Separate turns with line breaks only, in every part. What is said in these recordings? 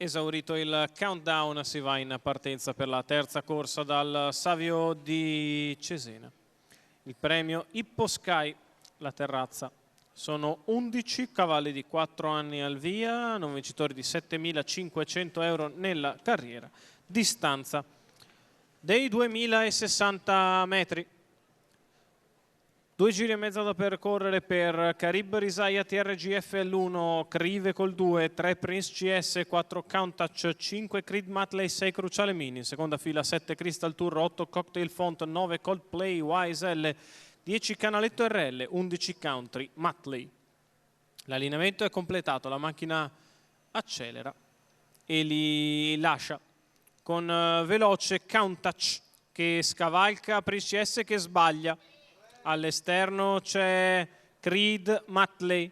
Esaurito il countdown, si va in partenza per la terza corsa dal Savio di Cesena. Il premio Hippo Sky, la terrazza. Sono 11 cavalli di 4 anni al via, non vincitori di 7.500 euro nella carriera. Distanza dei 2060 metri. 2 giri e mezzo da percorrere per Carib Risaia TRGF L1, Crive col 2, 3 Prince CS, 4 Countach, 5 Creed Matley, 6 Cruciale Mini, in seconda fila 7 Crystal Tour, 8 Cocktail Font, 9 Coldplay YSL, 10 Canaletto RL, 11 Country Matley. L'allineamento è completato, la macchina accelera e li lascia con veloce Countach che scavalca Prince CS che sbaglia. All'esterno c'è Creed Matley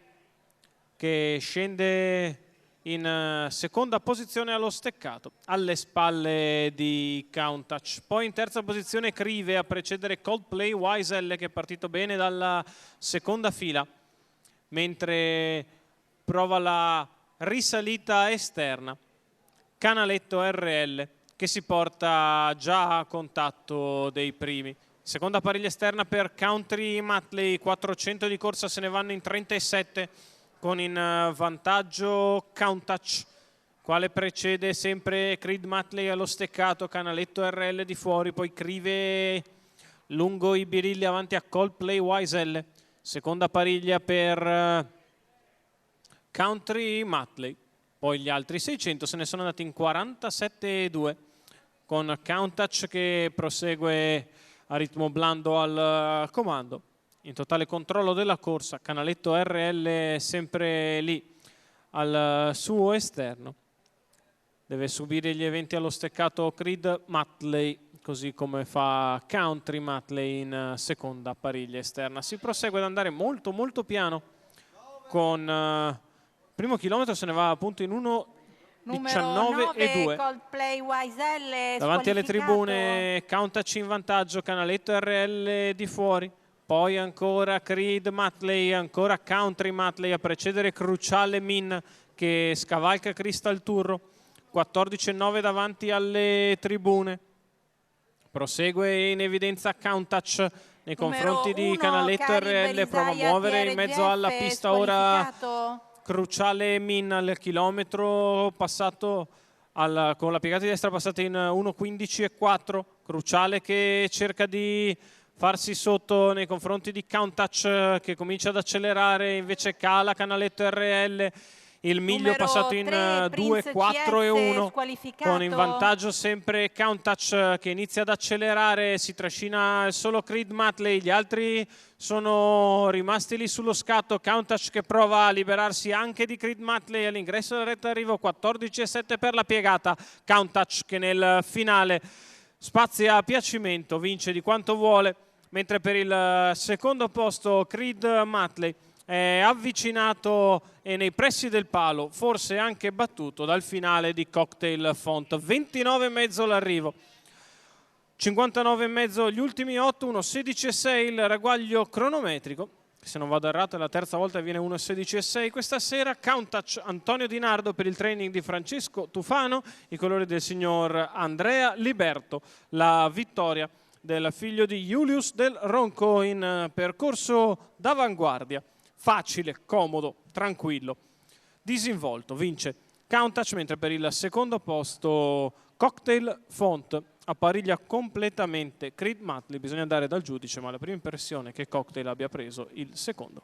che scende in seconda posizione allo steccato, alle spalle di Countach. Poi in terza posizione Crive a precedere Coldplay YSL che è partito bene dalla seconda fila, mentre prova la risalita esterna. Canaletto RL che si porta già a contatto dei primi. Seconda pariglia esterna per Country Matley, 400 di corsa, se ne vanno in 37 con in vantaggio Countach, quale precede sempre Creed Matley allo steccato, Canaletto RL di fuori, poi Crive lungo i birilli avanti a Coldplay YSL. Seconda pariglia per Country Matley, poi gli altri 600 se ne sono andati in 47,2 con Countach che prosegue a ritmo blando al comando. In totale controllo della corsa, Canaletto RL sempre lì al suo esterno. Deve subire gli eventi allo steccato Creed Matley, così come fa Country Matley in seconda pariglia esterna. Si prosegue ad andare molto molto piano con il primo chilometro se ne va appunto in 1:19,2
Coldplay YSL
davanti alle tribune. Countach in vantaggio, Canaletto RL di fuori, poi ancora Creed Matley, ancora Country Matley a precedere Cruciale Min che scavalca Crystal Turro, 14,9 davanti alle tribune. Prosegue in evidenza Countach nei confronti di Canaletto RL, prova a muovere in mezzo alla pista ora Cruciale Min al chilometro passato con la piegata di destra passata in 1:15,4. Cruciale che cerca di farsi sotto nei confronti di Countach che comincia ad accelerare, invece cala Canaletto RL. Il miglio passato in 2:4,1 con in vantaggio sempre Countach che inizia ad accelerare, si trascina solo Creed Matley, gli altri sono rimasti lì sullo scatto. Countach che prova a liberarsi anche di Creed Matley all'ingresso della retta d'arrivo, 14,7 per la piegata. Countach che nel finale spazia a piacimento, vince di quanto vuole, mentre per il secondo posto Creed Matley è avvicinato e nei pressi del palo, forse anche battuto dal finale di Cocktail Font. 29,5 l'arrivo, 59,5 gli ultimi 8, 1:16,6 il ragguaglio cronometrico. Se non vado errato è la terza volta che viene 1:16,6 questa sera. Countach Antonio Di Nardo per il training di Francesco Tufano, i colori del signor Andrea Liberto, la vittoria del figlio di Julius del Ronco in percorso d'avanguardia. Facile, comodo, tranquillo, disinvolto, vince Countach, mentre per il secondo posto Cocktail Font appariglia completamente Creed Matley. Bisogna andare dal giudice, ma la prima impressione è che Cocktail abbia preso il secondo.